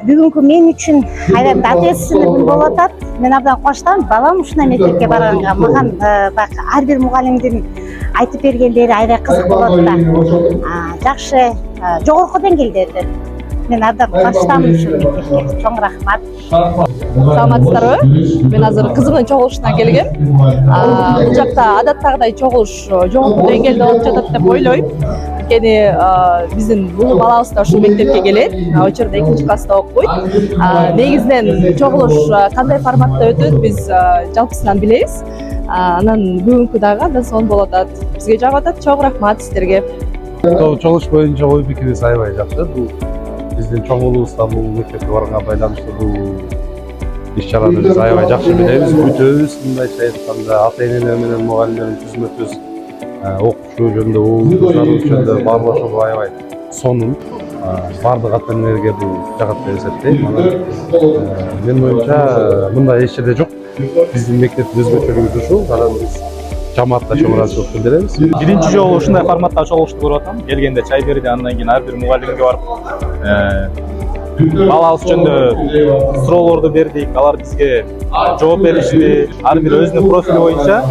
Бүгүнкү мен үчүн аябай ответственный күн болуп атат. Мен абдан кубанычтамын. Балам ушундай мектепке барганга. Мага баягы ар бир мугалимдин айтып бергендери аябай кызык болот да. Жакшы, жогорку деңгээлдерден. Мен абдан кубанычтамын ушул мектепке. Чоң рахмат. Саламатсыздарбы? Мен азыр кызымдын чогулушуна келгем. Бул жакта адаттагыдай чогулуш жогорку деңгээлде болуп жатат деп ойлойм. Анткени биздин улуу балабыз да ушул мектепке келет. Ал жерде 2-класста окуйт. Негизинен чогулуш кандай форматта өтөт, биз жалпысынан билебиз. Анан бүгүнкү дагы андан сонун болуп атат. Бизге жагып атат. Чоң рахмат сиздерге. Чогулуш боюнча ой пикирибиз аябай жакшы. Бул биздин чоң уулубузда бул мектепке барганга байланыштуу бул иш-чараны биз аябай жакшы билебиз. Бүтөбүз мындайча айтканда ата-энелер менен мугалимдердин түзмө-түз окушу жөнүндө, уулдарыбыз жөнүндө баарлашуу аябай сонун. Бардык ата-энелерге бул жагат деп эсептейм. Менин оюмча мындай эч жерде жок. Биздин мектептин өзгөчөлүгү ушул. Анан биз жамаатта чоң ыраазычылык билдиребиз. Биринчи жолу ушундай форматта чогулушту көрүп атам. Келгенде чай берди, андан кийин ар бир мугалимге барып балабыз жөнүндө суроолорду бердик. Алар бизге жооп беришти. Ар бир өзүнүн профили боюнча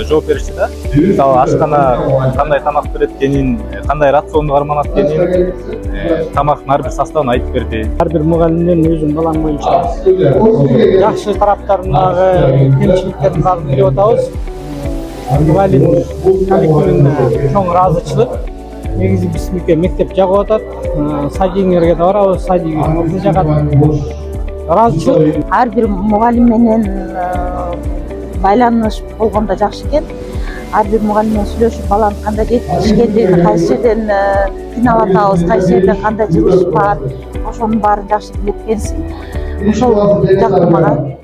жооп беришти да. Мисалы ашкана кандай тамак берет экенин, кандай рационду карманат экенин, тамактын ар бир составын айтып берди. Ар бир мугалимден өзүм балам боюнча жакшы тараптарын дагы, кемчиликтерин дагы билип атабыз. Мугалим коллективине чоң ыраазычылык. Негизи биздики мектеп жагып атат. Садиңерге да барабыз, садиң окуу жагат. Ыраазычылык. Ар бир мугалим менен байланыш болгондо жакшы экен. Ар бир мугалим менен сүйлөшүп, баланын кандай жетишкендигин, кайсы жерден кыйналып атабыз, кайсы жерден кандай жылыш бар, ошонун баарын жакшы билет экенсиң. Ошол жакты мага.